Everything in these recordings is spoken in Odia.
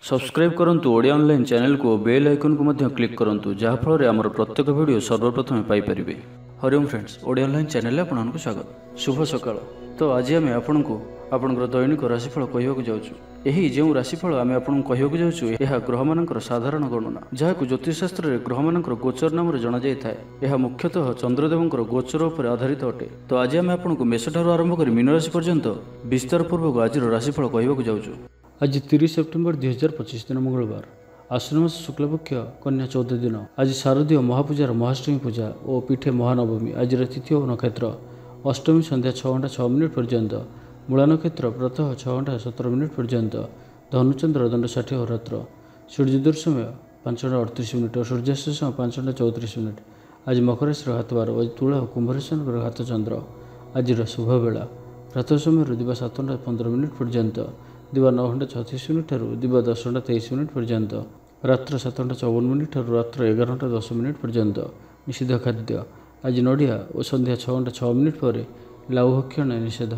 सब्सक्राइब करंतु ओडिया ऑनलाइन चैनल को बेल आइकन को मध्य क्लिक करंतु जहाँ फल आमर प्रत्येक वीडियो सर्वप्रथम Piper. Hariom friends, Odia online channel आपको स्वागत। शुभ सकाळ। तो आज आम आपको आपंकर दैनिक राशिफल कहवाक जाऊँ। यही जो राशिफल आम आपको कहवाक जाऊँ यह ग्रह मानकर साधारण गणना जहाँ ज्योतिषशास्त्र में ग्रह मानकर गोचर नाम जाना जाए। यह मुख्यतः चंद्रदेवंकर गोचर पर आधारित अटे। तो आज आम आपको मेष ठार आरंभ कर मीन राशि पर्यंत विस्तार पूर्वक आज राशिफल कहवाक जाऊँ। आज 30 सेप्टेम्बर 2025 दिन मंगलवार, आश्विन मास शुक्लपक्ष कन्या 14 दिन। आज शारदीय महापूजार महाष्टमी पूजा और पीठे महानवमी। आज तिथि और नक्षत्र अष्टमी संध्या 6 घंटा 6 मिनिट पर्यंत, मूला नक्षत्र प्रातः 6 घंटा 17 मिनिट पर्यंत, धनुचंद्र दंड 60 होरात्र, सूर्योदय समय 5 घंटा 38 मिनिट और सूर्यास्त समय 5 घंटा 34 मिनिट। आज मकर राशि घात बार, आज तुला और कुंभ राशि घात चंद्र। आज शुभ बेला प्रातः समय दिवा 7 घंटा 15 मिनिट पर्यंत, दिवा 9 घंटा 36 मिनिट दिवा 10 घंटा 23 मिनिट पर्यंत, रात्र 7 घंटा 54 मिनिट रात्र 11 घंटा 10 मिनिट पर्यंत। निषिद्ध खाद्य आज नड़िया और संध्या 6 घंटा 6 मिनिट पर लाउ भक्षण निषेध।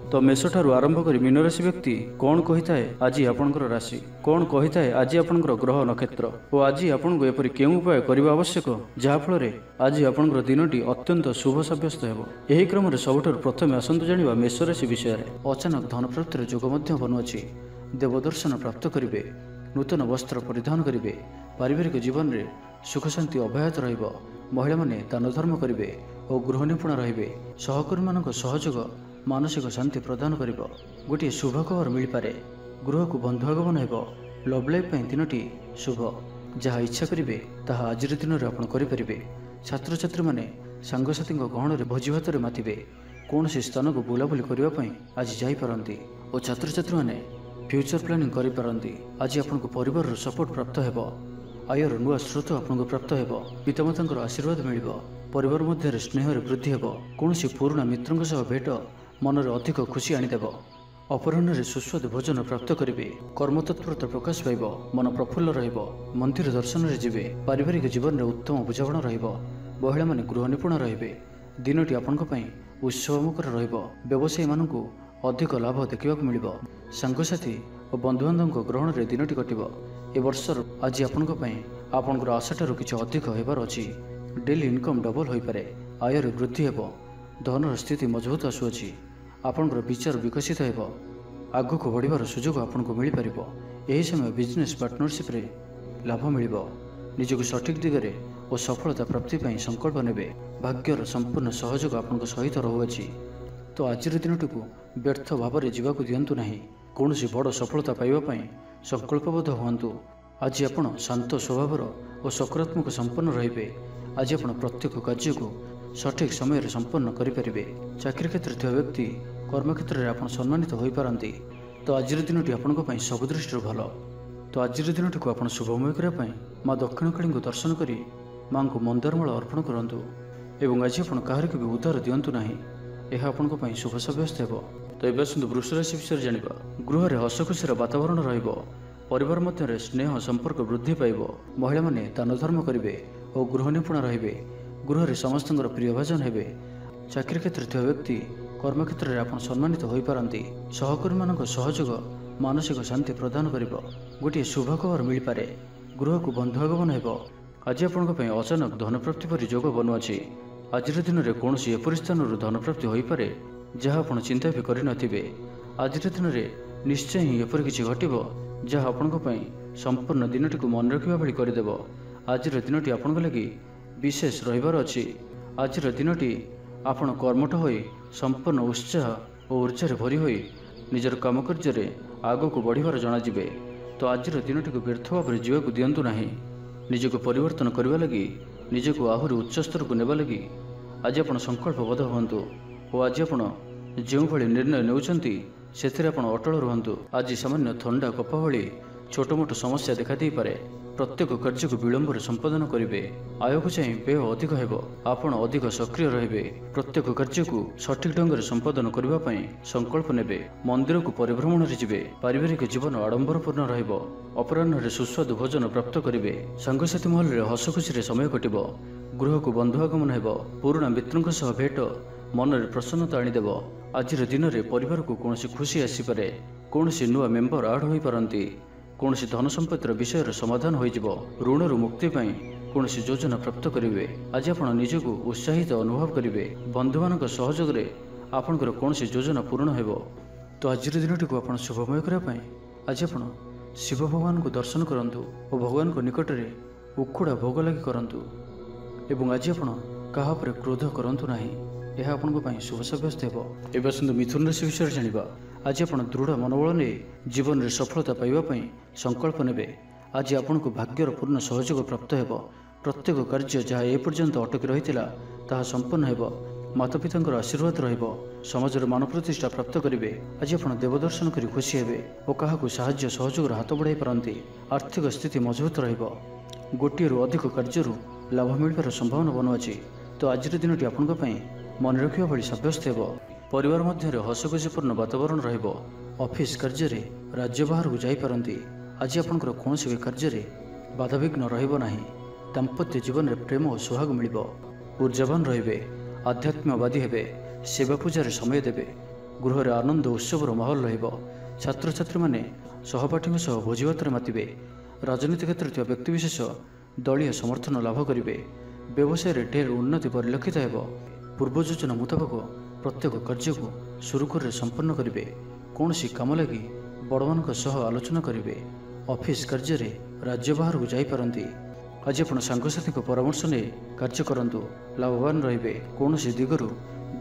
तो मेष ठारू आरंभ कर मीन राशि व्यक्ति कौन कही थाए आज आपणकर राशि, कौन कही थाए आज आपणकर ग्रह नक्षत्र और आज आपको एपरि केउं उपाय करबा आवश्यक जहाँ फल आज आपणकर दिनटी अत्यंत शुभ सब्यस्त हेबो। एही क्रम रे सबठारु प्रथमे आसंतु जानिबा मेष राशि विषय रे। अचानक धन प्राप्तिर जोग मध्य बनुअछि। देवदर्शन प्राप्त करिवे, नूतन वस्त्र परिधान करिवे, पारिवारिक जीवन रे सुख शांति अव्याहत रहिबो। महिला माने दान धर्म करिवे और गृह निपुण रहिबे। सहकर्मी मानक सहयोग मानसिक शांति प्रदान करिबो। गोटे शुभ खबर मिल पारे। गृह को बंधु आगमन हेबो। लव लाइफ पई दिनटी शुभ। जहाँ इच्छा करिवे ताहा आज दिन रे आपण करि परिबे। छात्र छात्री माने सांगसाथी गहण रे भोजी भात रे मातिबे। कौन से स्थान को बुलाबुली करबा पई आज जाई पारंती और छात्र छात्री माने फ्यूचर प्लानिंग करि पारंती। आज आपनको परिवार रो सपोर्ट प्राप्त हेबो। आयर नुआ स्रोत आपनको प्राप्त हेबो। पितामातांकर आशीर्वाद मिलिबो। परिवार मध्य स्नेह रे वृद्धि हेबो। कौन से पुराना मित्रंक सह भेट मन रे अधिक खुशी आनीदेव। अपराह्न रे सुस्वादु भोजन प्राप्त करिवे। कर्मतत्परता प्रकाश पाइब। मन प्रफुल्ल रहिब। मंदिर दर्शन रे जिवे। पारिवारिक जीवन रे उत्तम बुझाबण रहिब। महिला माने गृह निपुण रहिबे। दिनटी आपनक पई उत्सवमुखर रहिब। व्यवसायी मानकु अधिक लाभ देखिबाक मिलिब। सांगसाथी और बंधु बांधव ग्रहण रे दिनटी कटिब। ए वर्षर आज आपनक पई आपनकर आशाठारु किछि अधिक हेबार अछि। डेली इनकम डबल होई पारे। आय रे वृद्धि हेबो। धनर स्थिति मजबूत आसुअछि। आपनकर विचार विकसित हेबो। आगु को बढ़िबार सुजोग आपनको मिल पारिबो। एही समय बिजनेस पार्टनरशिप रे लाभ मिलिबो। निजको सठिक दिगरे और सफलता प्राप्ति पई संकल्प नेबे। भाग्यर संपूर्ण सहयोग आपनको सहित रहुअछि। तो आज दिनटी को व्यर्थ भाव में जीवाक दियंतु नाही। कौनसी बड़ सफलता पाइबा पई संकल्पबद्ध हुअन्तु। आज आपण शांत स्वभावर और सकारात्मक संपन्न रहिबे। आज आपण प्रत्येक कार्य को सठिक समय रे संपन्न करिपारिबे। चाकरी क्षेत्र थिया व्यक्ति कर्म क्षेत्र रे आपण सम्मानित होई पारंती। तो आज दिनटी आपनको पई सब दृष्टि भल। तो आज दिनटी को आपण शुभमय करिया पई मां दक्षिणकाली को दर्शन करी मां को मंदारमाला अर्पण करंतु एवं आज आपण काहर के भी उद्धार दियंतु नाही। यह आपनको पई शुभ सब्यस्त हेबो। तो एबे सुंदर वृष राशि विषय जानिबा। गृह रे हस खुशीर वातावरण रहिबो। परिवार मध्य स्नेह संपर्क वृद्धि पाइबो। महिला माने दान धर्म करिवे और गृह निपुण रहिबे। गृह रे समस्तंकर प्रिय भाजन हेबे। चाकरी क्षेत्र थिया व्यक्ति कर्म क्षेत्र रे आपण सम्मानित होई पारंती। सहकर्मी मानक सहयोग मानसिक शांति प्रदान करिबो। गोटे शुभ खबर मिल पारे। गृह को बंधु आगमन हेबो। आज आपनक पई अचानक धन प्राप्ति परि जोग बनुअछि। आज दिन रे कोनोसी एपरि स्थानरु धन प्राप्ति होई पारे जहाँ आपण चिंता भी करि नथिबे। आज दिन रे निश्चय ही एपरि किछि घटिबो जहाँ आपनक पई संपूर्ण दिनटी को मन रखिबा भली करिदेबो। आज दिनटी आपनक लागि विशेष रहिबार अछि। आज दिनटी आपण कर्मठ होई संपूर्ण उत्साह और ऊर्जा रे भरी होई निजर काम कार्य रे आगो को बढ़िबार जणा जिवे। तो आज दिनटी को व्यर्थ भाव में जीवाक दियंतु नाही। निजको परिवर्तन करबा लगी, निजको आहुरी उच्च स्तर को नेबा लगी आज आपण संकल्पबद्ध हुअन्तु और आज आपण जो भली निर्णय नेउछंती सेथिरे आपण अटल रुहन्तु। आज सामान्य थंडा कफ भली छोट मोट समस्या देखा दे पारे। प्रत्येक कार्य को विलंब संपादन करिवे। आय को चाहिए व्यय अधिक हेबो। आपण अधिक सक्रिय रहिबे। प्रत्येक कार्य को सठिक ढंग से संपादन करबा पई संकल्प नेबे। मंदिर को परिभ्रमण रे जिवे। पारिवारिक जीवन आडंबरपूर्ण रहिबो। अपराह्न रे सुस्वादु भोजन प्राप्त करिवे। सांगसाथी महल रे हस खुशी रे समय कटिबो। गृह को बंधु आगमन हेबो। पुराना मित्रंक सह भेट मन रे प्रसन्नता आनीदेव। आज दिन रे परिवार को कौन खुशी आसीपे। कौन नुआ मेम्बर आड हो पारंती। କୌଣସି ଧନ ସମ୍ପତ୍ତିର ବିଷୟର ସମାଧାନ ହୋଇଯିବ। ଋଣରୁ ମୁକ୍ତି ପାଇଁ କୌଣସି ଯୋଜନା ପ୍ରାପ୍ତ କରିବେ। ଆଜି ଆପଣ ନିଜକୁ ଉତ୍ସାହିତ ଅନୁଭବ କରିବେ। ବନ୍ଧୁମାନଙ୍କ ସହଯୋଗରେ ଆପଣଙ୍କର କୌଣସି ଯୋଜନା ପୂରଣ ହେବ। ତ ଆଜିର ଦିନଟିକୁ ଆପଣ ଶୁଭମୟ କରିବା ପାଇଁ ଆଜି ଆପଣ ଶିବ ଭଗବାନଙ୍କୁ ଦର୍ଶନ କରନ୍ତୁ ଓ ଭଗବାନଙ୍କ ନିକଟରେ ଉଖୁଡ଼ା ଭୋଗ ଲାଗି କରନ୍ତୁ। ଏବଂ ଆଜି ଆପଣ କାହା ଉପରେ କ୍ରୋଧ କରନ୍ତୁ ନାହିଁ, ଏହା ଆପଣଙ୍କ ପାଇଁ ଶୁଭ ସାବ୍ୟସ୍ତ ହେବ। ଏବେ ଆସନ୍ତୁ ମିଥୁନ ରାଶି ବିଷୟରେ ଜାଣିବା। ଆଜି ଆପଣ ଦୃଢ଼ ମନୋବଳ ନେଇ ଜୀବନରେ ସଫଳତା ପାଇବା ପାଇଁ ସଂକଳ୍ପ ନେବେ। ଆଜି ଆପଣଙ୍କୁ ଭାଗ୍ୟର ପୂର୍ଣ୍ଣ ସହଯୋଗ ପ୍ରାପ୍ତ ହେବ। ପ୍ରତ୍ୟେକ କାର୍ଯ୍ୟ ଯାହା ଏପର୍ଯ୍ୟନ୍ତ ଅଟକି ରହିଥିଲା ତାହା ସମ୍ପନ୍ନ ହେବ। ମାତାପିତାଙ୍କର ଆଶୀର୍ବାଦ ରହିବ। ସମାଜରେ ମାନ ପ୍ରତିଷ୍ଠା ପ୍ରାପ୍ତ କରିବେ। ଆଜି ଆପଣ ଦେବଦର୍ଶନ କରି ଖୁସି ହେବେ ଓ କାହାକୁ ସାହାଯ୍ୟ ସହଯୋଗର ହାତ ବଢ଼ାଇ ପାରନ୍ତି। ଆର୍ଥିକ ସ୍ଥିତି ମଜବୁତ ରହିବ। ଗୋଟିଏରୁ ଅଧିକ କାର୍ଯ୍ୟରୁ ଲାଭ ମିଳିବାର ସମ୍ଭାବନା ବନୁଅଛି। ତ ଆଜିର ଦିନଟି ଆପଣଙ୍କ ପାଇଁ ମନେ ରଖିବା ଭଳି ସାବ୍ୟସ୍ତ ହେବ। ପରିବାର ମଧ୍ୟରେ ହସଖୁସିପୂର୍ଣ୍ଣ ବାତାବରଣ ରହିବ। ଅଫିସ କାର୍ଯ୍ୟରେ ରାଜ୍ୟ ବାହାରକୁ ଯାଇପାରନ୍ତି। ଆଜି ଆପଣଙ୍କର କୌଣସି ବି କାର୍ଯ୍ୟରେ ବାଧାବିଘ୍ନ ରହିବ ନାହିଁ। ଦାମ୍ପତ୍ୟ ଜୀବନରେ ପ୍ରେମ ଓ ସୁହାଗ ମିଳିବ। ଉର୍ଜାବାନ ରହିବେ। ଆଧ୍ୟାତ୍ମବାଦୀ ହେବେ। ସେବା ପୂଜାରେ ସମୟ ଦେବେ। ଗୃହରେ ଆନନ୍ଦ ଉତ୍ସବର ମାହୋଲ ରହିବ। ଛାତ୍ରଛାତ୍ରୀମାନେ ସହପାଠୀଙ୍କ ସହ ଭୋଜିଭାତରେ ମାତିବେ। ରାଜନୀତି କ୍ଷେତ୍ରରେ ଥିବା ବ୍ୟକ୍ତିବିଶେଷ ଦଳୀୟ ସମର୍ଥନ ଲାଭ କରିବେ। ବ୍ୟବସାୟରେ ଢେର ଉନ୍ନତି ପରିଲକ୍ଷିତ ହେବ। ପୂର୍ବ ଯୋଜନା ମୁତାବକ ପ୍ରତ୍ୟେକ କାର୍ଯ୍ୟକୁ ସୁରୁଖୁରୁରେ ସମ୍ପନ୍ନ କରିବେ। କୌଣସି କାମ ଲାଗି ବଡ଼ମାନଙ୍କ ସହ ଆଲୋଚନା କରିବେ। ଅଫିସ କାର୍ଯ୍ୟରେ ରାଜ୍ୟ ବାହାରକୁ ଯାଇପାରନ୍ତି। ଆଜି ଆପଣ ସାଙ୍ଗସାଥୀଙ୍କ ପରାମର୍ଶ ନେଇ କାର୍ଯ୍ୟ କରନ୍ତୁ। ଲାଭବାନ ରହିବେ। କୌଣସି ଦିଗରୁ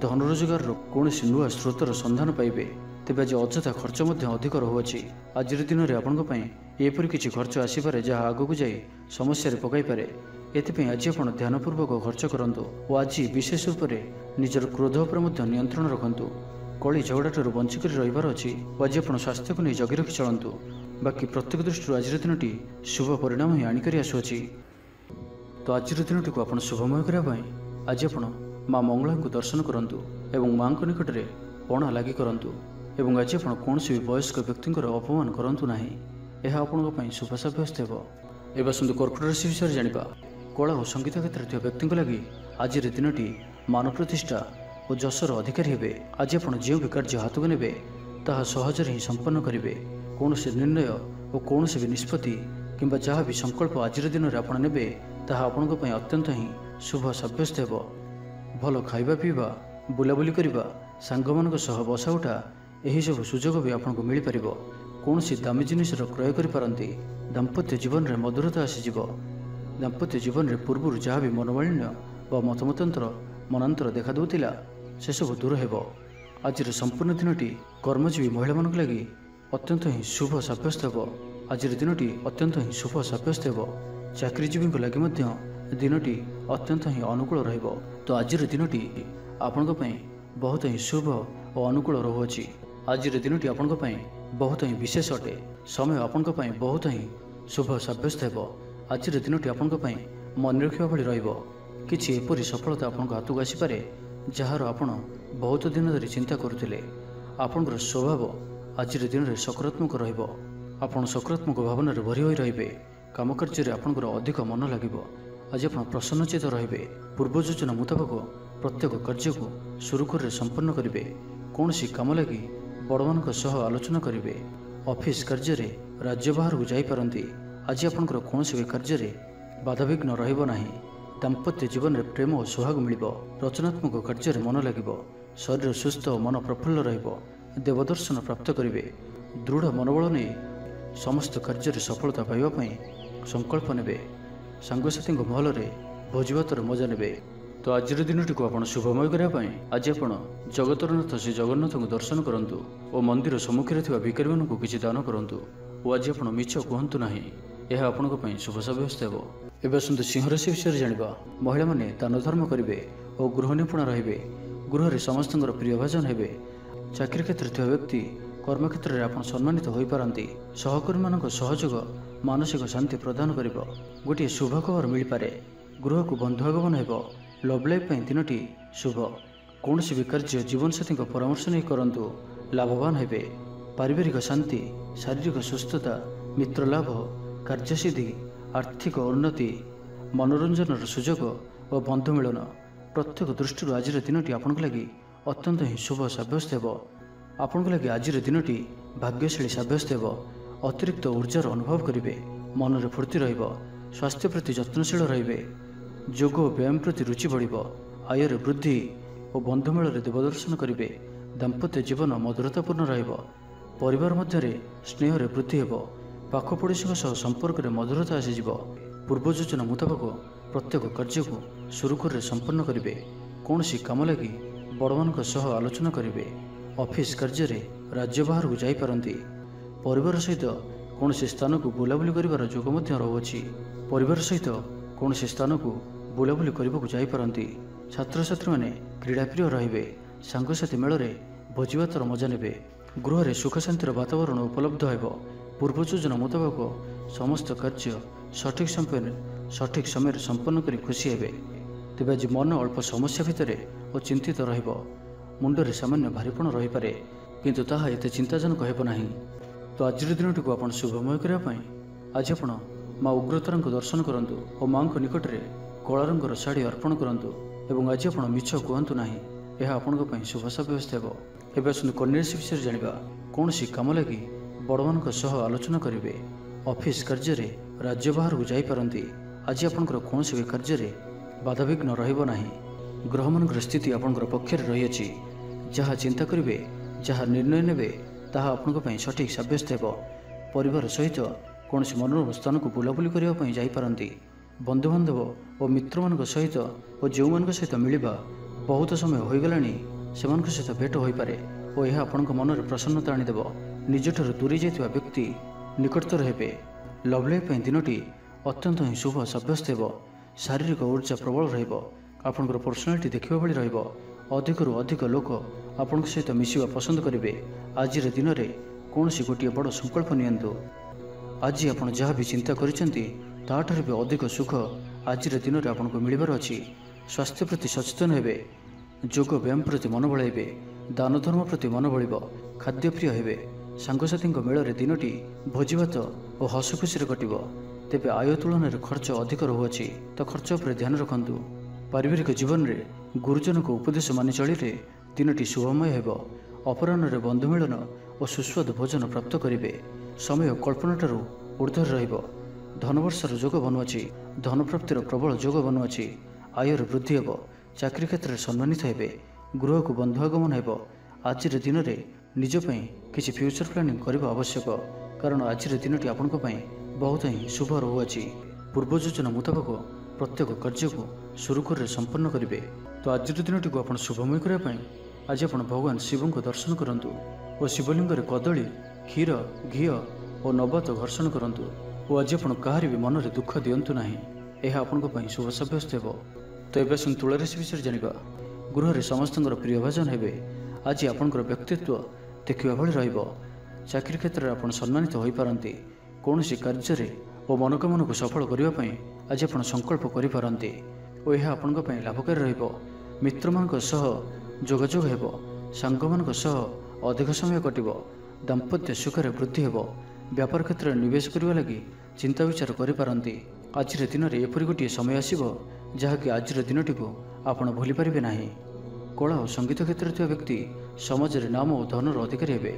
ଧନ ରୋଜଗାରର କୌଣସି ନୂଆ ସ୍ରୋତର ସନ୍ଧାନ ପାଇବେ। ତେବେ ଆଜି ଅଯଥା ଖର୍ଚ୍ଚ ମଧ୍ୟ ଅଧିକ ରହୁଅଛି। ଆଜିର ଦିନରେ ଆପଣଙ୍କ ପାଇଁ ଏପରି କିଛି ଖର୍ଚ୍ଚ ଆସିପାରେ ଯାହା ଆଗକୁ ଯାଇ ସମସ୍ୟାରେ ପକାଇପାରେ। ଏଥିପାଇଁ ଆଜି ଆପଣ ଧ୍ୟାନପୂର୍ବକ ଖର୍ଚ୍ଚ କରନ୍ତୁ ଓ ଆଜି ବିଶେଷ ରୂପରେ ନିଜର କ୍ରୋଧ ଉପରେ ମଧ୍ୟ ନିୟନ୍ତ୍ରଣ ରଖନ୍ତୁ। କଳି ଝଗଡ଼ାଠାରୁ ବଞ୍ଚିକରି ରହିବାର ଅଛି ଓ ଆଜି ଆପଣ ସ୍ୱାସ୍ଥ୍ୟକୁ ନେଇ ଜଗି ରଖି ଚଳନ୍ତୁ। ବାକି ପ୍ରତ୍ୟେକ ଦୃଷ୍ଟିରୁ ଆଜିର ଦିନଟି ଶୁଭ ପରିଣାମ ହିଁ ଆଣିକରି ଆସୁଅଛି। ତ ଆଜିର ଦିନଟିକୁ ଆପଣ ଶୁଭମୟ କରିବା ପାଇଁ ଆଜି ଆପଣ ମା ମଙ୍ଗଳାଙ୍କୁ ଦର୍ଶନ କରନ୍ତୁ ଏବଂ ମାଙ୍କ ନିକଟରେ ପଣା ଲାଗି କରନ୍ତୁ। ଏବଂ ଆଜି ଆପଣ କୌଣସି ବି ବୟସ୍କ ବ୍ୟକ୍ତିଙ୍କର ଅପମାନ କରନ୍ତୁ ନାହିଁ। ଏହା ଆପଣଙ୍କ ପାଇଁ ଶୁଭ ସାବ୍ୟସ୍ତ ହେବ। ଏବେ ଆସନ୍ତୁ କର୍କଟ ରାଶି ବିଷୟରେ ଜାଣିବା। କଳା ଓ ସଙ୍ଗୀତ କ୍ଷେତ୍ରରେ ଥିବା ବ୍ୟକ୍ତିଙ୍କ ଲାଗି ଆଜିର ଦିନଟି ମାନ ପ୍ରତିଷ୍ଠା ଓ ଯଶର ଅଧିକାରୀ ହେବେ। ଆଜି ଆପଣ ଯେଉଁ ବି କାର୍ଯ୍ୟ ହାତକୁ ନେବେ ତାହା ସହଜରେ ହିଁ ସମ୍ପନ୍ନ କରିବେ। କୌଣସି ନିର୍ଣ୍ଣୟ ଓ କୌଣସି ବି ନିଷ୍ପତ୍ତି କିମ୍ବା ଯାହା ବି ସଂକଳ୍ପ ଆଜିର ଦିନରେ ଆପଣ ନେବେ ତାହା ଆପଣଙ୍କ ପାଇଁ ଅତ୍ୟନ୍ତ ହିଁ ଶୁଭ ସାବ୍ୟସ୍ତ ହେବ। ଭଲ ଖାଇବା ପିଇବା, ବୁଲାବୁଲି କରିବା, ସାଙ୍ଗମାନଙ୍କ ସହ ବସା ଉଠା ଏହିସବୁ ସୁଯୋଗ ବି ଆପଣଙ୍କୁ ମିଳିପାରିବ। କୌଣସି ଦାମୀ ଜିନିଷର କ୍ରୟ କରିପାରନ୍ତି। ଦାମ୍ପତ୍ୟ ଜୀବନରେ ମଧୁରତା ଆସିଯିବ। ଦାମ୍ପତ୍ୟ ଜୀବନରେ ପୂର୍ବରୁ ଯାହା ବି ମନୋମାଳିନ୍ୟ ବା ମନାନ୍ତର ଦେଖାଦେଉଥିଲା ସେସବୁ ଦୂର ହେବ। ଆଜିର ସମ୍ପୂର୍ଣ୍ଣ ଦିନଟି କର୍ମଜୀବୀ ମହିଳାମାନଙ୍କ ଲାଗି ଅତ୍ୟନ୍ତ ହିଁ ଶୁଭ ସାବ୍ୟସ୍ତ ହେବ। ଆଜିର ଦିନଟି ଅତ୍ୟନ୍ତ ହିଁ ଶୁଭ ସାବ୍ୟସ୍ତ ହେବ। ଚାକିରିଜୀବୀଙ୍କ ଲାଗି ମଧ୍ୟ ଦିନଟି ଅତ୍ୟନ୍ତ ହିଁ ଅନୁକୂଳ ରହିବ। ତ ଆଜିର ଦିନଟି ଆପଣଙ୍କ ପାଇଁ ବହୁତ ହିଁ ଶୁଭ ଓ ଅନୁକୂଳ ରହୁଅଛି। ଆଜିର ଦିନଟି ଆପଣଙ୍କ ପାଇଁ ବହୁତ ହିଁ ବିଶେଷ ଅଟେ। ସମୟ ଆପଣଙ୍କ ପାଇଁ ବହୁତ ହିଁ ଶୁଭ ସାବ୍ୟସ୍ତ ହେବ। ଆଜିର ଦିନଟି ଆପଣଙ୍କ ପାଇଁ ମନେ ରଖିବା ଭଳି ରହିବ। କିଛି ଏପରି ସଫଳତା ଆପଣଙ୍କ ହାତକୁ ଆସିପାରେ ଯାହାର ଆପଣ ବହୁତ ଦିନ ଧରି ଚିନ୍ତା କରୁଥିଲେ। ଆପଣଙ୍କର ସ୍ୱଭାବ ଆଜିର ଦିନରେ ସକାରାତ୍ମକ ରହିବ। ଆପଣ ସକାରାତ୍ମକ ଭାବନାରେ ଭରି ହୋଇ ରହିବେ। କାମକାର୍ଯ୍ୟରେ ଆପଣଙ୍କର ଅଧିକ ମନ ଲାଗିବ। ଆଜି ଆପଣ ପ୍ରସନ୍ନଚିତ ରହିବେ। ପୂର୍ବ ଯୋଜନା ମୁତାବକ ପ୍ରତ୍ୟେକ କାର୍ଯ୍ୟକୁ ସୁରୁଖୁରୁରେ ସମ୍ପନ୍ନ କରିବେ। କୌଣସି କାମ ଲାଗି ବଡ଼ମାନଙ୍କ ସହ ଆଲୋଚନା କରିବେ। ଅଫିସ କାର୍ଯ୍ୟରେ ରାଜ୍ୟ ବାହାରକୁ ଯାଇପାରନ୍ତି। ଆଜି ଆପଣଙ୍କର କୌଣସି ବି କାର୍ଯ୍ୟରେ ବାଧାବିଘ୍ନ ରହିବ ନାହିଁ। ଦାମ୍ପତ୍ୟ ଜୀବନରେ ପ୍ରେମ ଓ ସୁହାଗ ମିଳିବ। ରଚନାତ୍ମକ କାର୍ଯ୍ୟରେ ମନ ଲାଗିବ। ଶରୀର ସୁସ୍ଥ ଓ ମନ ପ୍ରଫୁଲ୍ଲ ରହିବ। ଦେବଦର୍ଶନ ପ୍ରାପ୍ତ କରିବେ। ଦୃଢ଼ ମନୋବଳ ନେଇ ସମସ୍ତ କାର୍ଯ୍ୟରେ ସଫଳତା ପାଇବା ପାଇଁ ସଂକଳ୍ପ ନେବେ। ସାଙ୍ଗସାଥୀଙ୍କ ମହଲରେ ଭୋଜିଭାତର ମଜା ନେବେ। ତ ଆଜିର ଦିନଟିକୁ ଆପଣ ଶୁଭମୟ କରିବା ପାଇଁ ଆଜି ଆପଣ ଜଗତର ନାଥ ଶ୍ରୀ ଜଗନ୍ନାଥଙ୍କୁ ଦର୍ଶନ କରନ୍ତୁ ଓ ମନ୍ଦିର ସମ୍ମୁଖରେ ଥିବା ଭିକାରୀମାନଙ୍କୁ କିଛି ଦାନ କରନ୍ତୁ ଓ ଆଜି ଆପଣ ମିଛ କୁହନ୍ତୁ ନାହିଁ। ଏହା ଆପଣଙ୍କ ପାଇଁ ଶୁଭ ସାବ୍ୟସ୍ତ ହେବ। ଏବେ ଆସନ୍ତୁ ସିଂହ ରାଶି ବିଷୟରେ ଜାଣିବା। ମହିଳାମାନେ ଦାନ ଧର୍ମ କରିବେ ଓ ଗୃହ ନିପୁଣ ରହିବେ। ଗୃହରେ ସମସ୍ତଙ୍କର ପ୍ରିୟଭାଜନ ହେବେ। ଚାକିରି କ୍ଷେତ୍ରରେ ଥିବା ବ୍ୟକ୍ତି କର୍ମକ୍ଷେତ୍ରରେ ଆପଣ ସମ୍ମାନିତ ହୋଇପାରନ୍ତି। ସହକର୍ମୀମାନଙ୍କ ସହଯୋଗ ମାନସିକ ଶାନ୍ତି ପ୍ରଦାନ କରିବ। ଗୋଟିଏ ଶୁଭ ଖବର ମିଳିପାରେ। ଗୃହକୁ ବନ୍ଧୁ ଆଗମନ ହେବ। ଲଭ୍ ଲାଇଫ୍ ପାଇଁ ଦିନଟି ଶୁଭ। କୌଣସି ବି କାର୍ଯ୍ୟ ଜୀବନସାଥୀଙ୍କ ପରାମର୍ଶ ନେଇ କରନ୍ତୁ। ଲାଭବାନ ହେବେ। ପାରିବାରିକ ଶାନ୍ତି, ଶାରୀରିକ ସୁସ୍ଥତା, ମିତ୍ର ଲାଭ, କାର୍ଯ୍ୟସିଦ୍ଧି, ଆର୍ଥିକ ଉନ୍ନତି, ମନୋରଞ୍ଜନର ସୁଯୋଗ ଓ ବନ୍ଧୁ ମିଳନ ପ୍ରତ୍ୟେକ ଦୃଷ୍ଟିରୁ ଆଜିର ଦିନଟି ଆପଣଙ୍କ ଲାଗି ଅତ୍ୟନ୍ତ ହିଁ ଶୁଭ ସାବ୍ୟସ୍ତ ହେବ। ଆପଣଙ୍କ ଲାଗି ଆଜିର ଦିନଟି ଭାଗ୍ୟଶାଳୀ ସାବ୍ୟସ୍ତ ହେବ। ଅତିରିକ୍ତ ଉର୍ଜାର ଅନୁଭବ କରିବେ। ମନରେ ଫୁର୍ତ୍ତି ରହିବ। ସ୍ୱାସ୍ଥ୍ୟ ପ୍ରତି ଯତ୍ନଶୀଳ ରହିବେ। ଯୋଗ ଓ ବ୍ୟାୟାମ ପ୍ରତି ରୁଚି ବଢ଼ିବ। ଆୟରେ ବୃଦ୍ଧି ଓ ବନ୍ଧୁମେଳରେ ଦେବଦର୍ଶନ କରିବେ। ଦାମ୍ପତ୍ୟ ଜୀବନ ମଧୁରତାପୂର୍ଣ୍ଣ ରହିବ। ପରିବାର ମଧ୍ୟରେ ସ୍ନେହରେ ବୃଦ୍ଧି ହେବ। ପାଖ ପଡ଼ୋଶୀଙ୍କ ସହ ସମ୍ପର୍କରେ ମଧୁରତା ଆସିଯିବ। ପୂର୍ବ ଯୋଜନା ମୁତାବକ ପ୍ରତ୍ୟେକ କାର୍ଯ୍ୟକୁ ସୁରୁଖୁରୁରେ ସମ୍ପନ୍ନ କରିବେ। କୌଣସି କାମ ଲାଗି ବଡ଼ମାନଙ୍କ ସହ ଆଲୋଚନା କରିବେ। ଅଫିସ କାର୍ଯ୍ୟରେ ରାଜ୍ୟ ବାହାରକୁ ଯାଇପାରନ୍ତି। ପରିବାର ସହିତ କୌଣସି ସ୍ଥାନକୁ ବୁଲାବୁଲି କରିବାର ଯୋଗ ମଧ୍ୟ ରହୁଅଛି। ପରିବାର ସହିତ କୌଣସି ସ୍ଥାନକୁ ବୁଲାବୁଲି କରିବାକୁ ଯାଇପାରନ୍ତି। ଛାତ୍ରଛାତ୍ରୀମାନେ କ୍ରୀଡ଼ାପ୍ରିୟ ରହିବେ। ସାଙ୍ଗସାଥି ମେଳରେ ଭୋଜିଭାତର ମଜା ନେବେ। ଗୃହରେ ସୁଖ ଶାନ୍ତିର ବାତାବରଣ ଉପଲବ୍ଧ ହେବ। ପୂର୍ବ ଯୋଜନା ମୁତାବକ ସମସ୍ତ କାର୍ଯ୍ୟ ସଠିକ୍ ସମୟରେ ସମ୍ପନ୍ନ କରି ଖୁସି ହେବେ। ତେବେ ଆଜି ମନ ଅଳ୍ପ ସମସ୍ୟା ଭିତରେ ଓ ଚିନ୍ତିତ ରହିବ। ମୁଣ୍ଡରେ ସାମାନ୍ୟ ଭାରିପଣ ରହିପାରେ, କିନ୍ତୁ ତାହା ଏତେ ଚିନ୍ତାଜନକ ହେବ ନାହିଁ। ତ ଆଜିର ଦିନଟିକୁ ଆପଣ ଶୁଭମୟ କରିବା ପାଇଁ ଆଜି ଆପଣ ମା ଉଗ୍ରତାରାଙ୍କୁ ଦର୍ଶନ କରନ୍ତୁ ଓ ମାଙ୍କ ନିକଟରେ କଳା ରଙ୍ଗର ଶାଢ଼ୀ ଅର୍ପଣ କରନ୍ତୁ। ଏବଂ ଆଜି ଆପଣ ମିଛ କୁହନ୍ତୁ ନାହିଁ। ଏହା ଆପଣଙ୍କ ପାଇଁ ଶୁଭ ସାବ୍ୟସ୍ତ ହେବ। ଏବେ ଆସନ୍ତୁ କନ୍ୟା ରାଶି ବିଷୟରେ ଜାଣିବା। କୌଣସି କାମ ଲାଗି ବଡ଼ମାନଙ୍କ ସହ ଆଲୋଚନା କରିବେ। ଅଫିସ କାର୍ଯ୍ୟରେ ରାଜ୍ୟ ବାହାରକୁ ଯାଇପାରନ୍ତି। ଆଜି ଆପଣଙ୍କର କୌଣସି କାର୍ଯ୍ୟରେ ବାଧାବିଘ୍ନ ରହିବ ନାହିଁ। ଗ୍ରହମାନଙ୍କର ସ୍ଥିତି ଆପଣଙ୍କର ପକ୍ଷରେ ରହିଅଛି। ଯାହା ଚିନ୍ତା କରିବେ, ଯାହା ନିର୍ଣ୍ଣୟ ନେବେ, ତାହା ଆପଣଙ୍କ ପାଇଁ ସଠିକ୍ ସାବ୍ୟସ୍ତ ହେବ। ପରିବାର ସହିତ କୌଣସି ମନୋରମ ସ୍ଥାନକୁ ବୁଲାବୁଲି କରିବା ପାଇଁ ଯାଇପାରନ୍ତି। ବନ୍ଧୁବାନ୍ଧବ ଓ ମିତ୍ରମାନଙ୍କ ସହିତ ଓ ଯେଉଁମାନଙ୍କ ସହିତ ମିଳିବା ବହୁତ ସମୟ ହୋଇଗଲାଣି, ସେମାନଙ୍କ ସହିତ ଭେଟ ହୋଇପାରେ ଓ ଏହା ଆପଣଙ୍କ ମନରେ ପ୍ରସନ୍ନତା ଆଣିଦେବ। ନିଜଠାରୁ ଦୂରେଇ ଯାଇଥିବା ବ୍ୟକ୍ତି ନିକଟତର ହେବେ। ଲଭ୍ ଲାଇଫ୍ ପାଇଁ ଦିନଟି ଅତ୍ୟନ୍ତ ହିଁ ଶୁଭ ସାବ୍ୟସ୍ତ ହେବ। ଶାରୀରିକ ଉର୍ଜା ପ୍ରବଳ ରହିବ। ଆପଣଙ୍କର ପର୍ସନାଲିଟି ଦେଖିବା ଭଳି ରହିବ। ଅଧିକରୁ ଅଧିକ ଲୋକ ଆପଣଙ୍କ ସହିତ ମିଶିବା ପସନ୍ଦ କରିବେ। ଆଜିର ଦିନରେ କୌଣସି ଗୋଟିଏ ବଡ଼ ସଂକଳ୍ପ ନିଅନ୍ତୁ। ଆଜି ଆପଣ ଯାହା ବି ଚିନ୍ତା କରିଛନ୍ତି, ତାଠାରୁ ବି ଅଧିକ ସୁଖ ଆଜିର ଦିନରେ ଆପଣଙ୍କୁ ମିଳିବାର ଅଛି। ସ୍ୱାସ୍ଥ୍ୟ ପ୍ରତି ସଚେତନ ହେବେ। ଯୋଗ ବ୍ୟାୟାମ ପ୍ରତି ମନ ବଳାଇବେ। ଦାନ ଧର୍ମ ପ୍ରତି ମନ ବଳିବ। ଖାଦ୍ୟପ୍ରିୟ ହେବେ। ସାଙ୍ଗସାଥୀଙ୍କ ମେଳରେ ଦିନଟି ଭୋଜିଭାତ ଓ ହସ ଖୁସିରେ କଟିବ। ତେବେ ଆୟ ତୁଳନାରେ ଖର୍ଚ୍ଚ ଅଧିକ ରହୁଅଛି, ତ ଖର୍ଚ୍ଚ ଉପରେ ଧ୍ୟାନ ରଖନ୍ତୁ। ପାରିବାରିକ ଜୀବନରେ ଗୁରୁଜନଙ୍କ ଉପଦେଶ ମାନି ଚଳିଲେ ଦିନଟି ଶୁଭମୟ ହେବ। ଅପରାହ୍ନରେ ବନ୍ଧୁ ମିଳନ ଓ ସୁସ୍ୱାଦୁ ଭୋଜନ ପ୍ରାପ୍ତ କରିବେ। ସମୟ କଳ୍ପନାଠାରୁ ଊର୍ଦ୍ଧ୍ୱରେ ରହିବ। ଧନବର୍ଷର ଯୋଗ ବନୁଅଛି। ଧନପ୍ରାପ୍ତିର ପ୍ରବଳ ଯୋଗ ବନୁଅଛି। ଆୟର ବୃଦ୍ଧି ହେବ। ଚାକିରି କ୍ଷେତ୍ରରେ ସମ୍ମାନିତ ହେବେ। ଗୃହକୁ ବନ୍ଧୁ ଆଗମନ ହେବ। ଆଜିର ଦିନରେ ନିଜ ପାଇଁ କିଛି ଫ୍ୟୁଚର ପ୍ଲାନିଂ କରିବା ଆବଶ୍ୟକ, କାରଣ ଆଜିର ଦିନଟି ଆପଣଙ୍କ ପାଇଁ ବହୁତ ହିଁ ଶୁଭ ରହୁଅଛି। ପୂର୍ବ ଯୋଜନା ମୁତାବକ ପ୍ରତ୍ୟେକ କାର୍ଯ୍ୟକୁ ସୁରୁଖୁରୁରେ ସମ୍ପନ୍ନ କରିବେ। ତ ଆଜିର ଦିନଟିକୁ ଆପଣ ଶୁଭମୟ କରିବା ପାଇଁ ଆଜି ଆପଣ ଭଗବାନ ଶିବଙ୍କୁ ଦର୍ଶନ କରନ୍ତୁ ଓ ଶିବଲିଙ୍ଗରେ କଦଳୀ, କ୍ଷୀର, ଘିଅ ଓ ନବାତ ଘର୍ଷଣ କରନ୍ତୁ। ଓ ଆଜି ଆପଣ କାହାରି ବି ମନରେ ଦୁଃଖ ଦିଅନ୍ତୁ ନାହିଁ। ଏହା ଆପଣଙ୍କ ପାଇଁ ଶୁଭ ସାବ୍ୟସ୍ତ ହେବ। ତ ଏବେ ଆସନ୍ତୁ ତୁଳା ରାଶି ବିଷୟରେ ଜାଣିବା। ଗୃହରେ ସମସ୍ତଙ୍କର ପ୍ରିୟ ଭାଜନ ହେବେ। ଆଜି ଆପଣଙ୍କର ବ୍ୟକ୍ତିତ୍ୱ ଦେଖିବା ଭଳି ରହିବ। ଚାକିରି କ୍ଷେତ୍ରରେ ଆପଣ ସମ୍ମାନିତ ହୋଇପାରନ୍ତି। କୌଣସି କାର୍ଯ୍ୟରେ ଓ ମନୋକାମନାକୁ ସଫଳ କରିବା ପାଇଁ ଆଜି ଆପଣ ସଂକଳ୍ପ କରିପାରନ୍ତି ଓ ଏହା ଆପଣଙ୍କ ପାଇଁ ଲାଭକାରୀ ରହିବ। ମିତ୍ରମାନଙ୍କ ସହ ଯୋଗାଯୋଗ ହେବ। ସାଙ୍ଗମାନଙ୍କ ସହ ଅଧିକ ସମୟ କଟିବ। ଦାମ୍ପତ୍ୟ ସୁଖରେ ବୃଦ୍ଧି ହେବ। ବ୍ୟାପାର କ୍ଷେତ୍ରରେ ନିବେଶ କରିବା ଲାଗି ଚିନ୍ତା ବିଚାର କରିପାରନ୍ତି। ଆଜିର ଦିନରେ ଏପରି ଗୋଟିଏ ସମୟ ଆସିବ, ଯାହାକି ଆଜିର ଦିନଟିକୁ ଆପଣ ଭୁଲିପାରିବେ ନାହିଁ। କଳା ଓ ସଙ୍ଗୀତ କ୍ଷେତ୍ରରେ ଥିବା ବ୍ୟକ୍ତି ସମାଜରେ ନାମ ଓ ଧନର ଅଧିକାରୀ ହେବେ।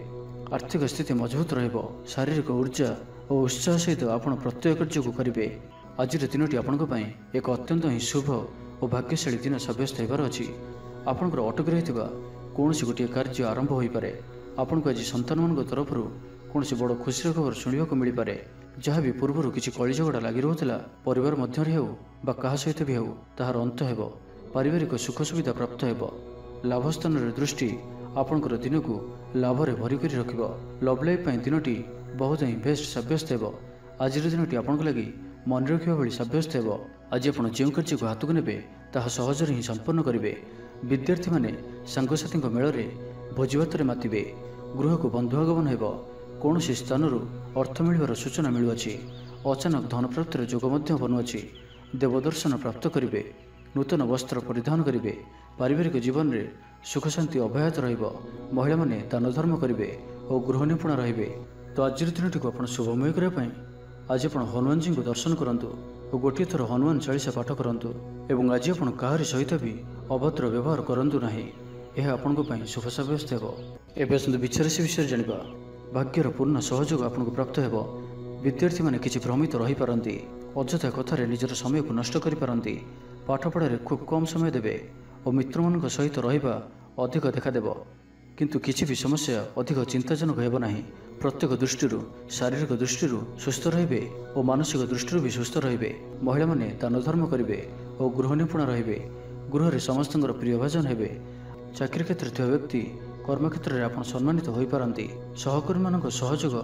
ଆର୍ଥିକ ସ୍ଥିତି ମଜବୁତ ରହିବ। ଶାରୀରିକ ଉର୍ଜା ଓ ଉତ୍ସାହ ସହିତ ଆପଣ ପ୍ରତ୍ୟେକ କାର୍ଯ୍ୟକୁ କରିବେ। ଆଜିର ଦିନଟି ଆପଣଙ୍କ ପାଇଁ ଏକ ଅତ୍ୟନ୍ତ ହିଁ ଶୁଭ ଓ ଭାଗ୍ୟଶାଳୀ ଦିନ ସାବ୍ୟସ୍ତ ହେବାର ଅଛି। ଆପଣଙ୍କର ଅଟକି ରହିଥିବା କୌଣସି ଗୋଟିଏ କାର୍ଯ୍ୟ ଆରମ୍ଭ ହୋଇପାରେ। ଆପଣଙ୍କୁ ଆଜି ସନ୍ତାନମାନଙ୍କ ତରଫରୁ କୌଣସି ବଡ଼ ଖୁସିର ଖବର ଶୁଣିବାକୁ ମିଳିପାରେ। ଯାହା ବି ପୂର୍ବରୁ କିଛି କଳିଝଗଡ଼ା ଲାଗି ରହୁଥିଲା, ପରିବାର ମଧ୍ୟରେ ହେଉ ବା କାହା ସହିତ ବି ହେଉ, ତାହାର ଅନ୍ତ ହେବ। ପାରିବାରିକ ସୁଖ ସୁବିଧା ପ୍ରାପ୍ତ ହେବ। ଲାଭ ସ୍ଥାନରେ ଦୃଷ୍ଟି ଆପଣଙ୍କର ଦିନକୁ ଲାଭରେ ଭରି କରି ରଖିବ। ଲଭ୍ ଲାଇଫ୍ ପାଇଁ ଦିନଟି ବହୁତ ହିଁ ବେଷ୍ଟ ସାବ୍ୟସ୍ତ ହେବ। ଆଜିର ଦିନଟି ଆପଣଙ୍କ ଲାଗି ମନେ ରଖିବା ଭଳି ସାବ୍ୟସ୍ତ ହେବ। ଆଜି ଆପଣ ଯେଉଁ କାର୍ଯ୍ୟକୁ ହାତକୁ ନେବେ, ତାହା ସହଜରେ ହିଁ ସମ୍ପନ୍ନ କରିବେ। ବିଦ୍ୟାର୍ଥୀମାନେ ସାଙ୍ଗସାଥୀଙ୍କ ମେଳରେ ଭୋଜିଭାତରେ ମାତିବେ। ଗୃହକୁ ବନ୍ଧୁ ଆଗମନ ହେବ। କୌଣସି ସ୍ଥାନରୁ ଅର୍ଥ ମିଳିବାର ସୂଚନା ମିଳୁଅଛି। ଅଚାନକ ଧନପ୍ରାପ୍ତିର ଯୋଗ ମଧ୍ୟ ବନୁଅଛି। ଦେବଦର୍ଶନ ପ୍ରାପ୍ତ କରିବେ। ନୂତନ ବସ୍ତ୍ର ପରିଧାନ କରିବେ। ପାରିବାରିକ ଜୀବନରେ ସୁଖ ଶାନ୍ତି ଅବ୍ୟାହତ ରହିବ। ମହିଳାମାନେ ଦାନ ଧର୍ମ କରିବେ ଓ ଗୃହ ନିପୁଣ ରହିବେ। ତ ଆଜିର ଦିନଟିକୁ ଆପଣ ଶୁଭମୟ କରିବା ପାଇଁ ଆଜି ଆପଣ ହନୁମାନଜୀଙ୍କୁ ଦର୍ଶନ କରନ୍ତୁ ଓ ଗୋଟିଏ ଥର ହନୁମାନ ଚାଳିଶା ପାଠ କରନ୍ତୁ। ଏବଂ ଆଜି ଆପଣ କାହାରି ସହିତ ବି ଅଭଦ୍ର ବ୍ୟବହାର କରନ୍ତୁ ନାହିଁ। ଏହା ଆପଣଙ୍କ ପାଇଁ ଶୁଭ ସାବ୍ୟସ୍ତ ହେବ। ଏବେ ଆସନ୍ତୁ ବିଛା ରାଶି ବିଷୟରେ ଜାଣିବା। ଭାଗ୍ୟର ପୂର୍ଣ୍ଣ ସହଯୋଗ ଆପଣଙ୍କୁ ପ୍ରାପ୍ତ ହେବ। ବିଦ୍ୟାର୍ଥୀମାନେ କିଛି ଭ୍ରମିତ ରହିପାରନ୍ତି, ଅଯଥା କଥାରେ ନିଜର ସମୟକୁ ନଷ୍ଟ କରିପାରନ୍ତି। ପାଠପଢ଼ାରେ ଖୁବ୍ କମ୍ ସମୟ ଦେବେ ଓ ମିତ୍ରମାନଙ୍କ ସହିତ ରହିବା ଅଧିକ ଦେଖାଦେବ। କିନ୍ତୁ କିଛି ବି ସମସ୍ୟା ଅଧିକ ଚିନ୍ତାଜନକ ହେବ ନାହିଁ। ପ୍ରତ୍ୟେକ ଦୃଷ୍ଟିରୁ, ଶାରୀରିକ ଦୃଷ୍ଟିରୁ ସୁସ୍ଥ ରହିବେ ଓ ମାନସିକ ଦୃଷ୍ଟିରୁ ବି ସୁସ୍ଥ ରହିବେ। ମହିଳାମାନେ ଦାନ ଧର୍ମ କରିବେ ଓ ଗୃହ ନିପୁଣ ରହିବେ। ଗୃହରେ ସମସ୍ତଙ୍କର ପ୍ରିୟଭାଜନ ହେବେ। ଚାକିରି କ୍ଷେତ୍ରରେ ଥିବା ବ୍ୟକ୍ତି କର୍ମକ୍ଷେତ୍ରରେ ଆପଣ ସମ୍ମାନିତ ହୋଇପାରନ୍ତି। ସହକର୍ମୀମାନଙ୍କ ସହଯୋଗ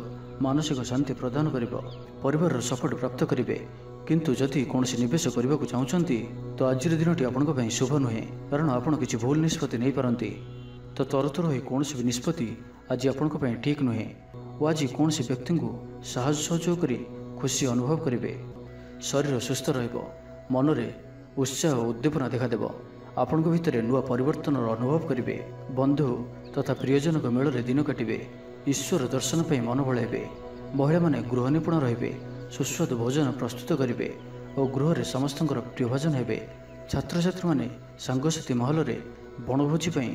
ମାନସିକ ଶାନ୍ତି ପ୍ରଦାନ କରିବ। ପରିବାରର ସପୋର୍ଟ ପ୍ରାପ୍ତ କରିବେ। କିନ୍ତୁ ଯଦି କୌଣସି ନିବେଶ କରିବାକୁ ଚାହୁଁଛନ୍ତି ତ ଆଜିର ଦିନଟି ଆପଣଙ୍କ ପାଇଁ ଶୁଭ ନୁହେଁ, କାରଣ ଆପଣ କିଛି ଭୁଲ ନିଷ୍ପତ୍ତି ନେଇପାରନ୍ତି। ତ ତରତର ହୋଇ କୌଣସି ବି ନିଷ୍ପତ୍ତି ଆଜି ଆପଣଙ୍କ ପାଇଁ ଠିକ୍ ନୁହେଁ ଓ ଆଜି କୌଣସି ବ୍ୟକ୍ତିଙ୍କୁ ସାହାଯ୍ୟ ସହଯୋଗ କରି ଖୁସି ଅନୁଭବ କରିବେ। ଶରୀର ସୁସ୍ଥ ରହିବ, ମନରେ ଉତ୍ସାହ ଓ ଉଦ୍ଦୀପନା ଦେଖାଦେବ। ଆପଣଙ୍କ ଭିତରେ ନୂଆ ପରିବର୍ତ୍ତନର ଅନୁଭବ କରିବେ। ବନ୍ଧୁ ତଥା ପ୍ରିୟଜନଙ୍କ ମେଳରେ ଦିନ କାଟିବେ। ଈଶ୍ୱର ଦର୍ଶନ ପାଇଁ ମନ ବଳାଇବେ। ମହିଳାମାନେ ଗୃହ ନିପୁଣ ରହିବେ, ସୁସ୍ୱାଦୁ ଭୋଜନ ପ୍ରସ୍ତୁତ କରିବେ ଓ ଗୃହରେ ସମସ୍ତଙ୍କର ପ୍ରିୟଭାଜନ ହେବେ। ଛାତ୍ରଛାତ୍ରୀମାନେ ସାଙ୍ଗସାଥି ମହଲରେ ବଣଭୋଜି ପାଇଁ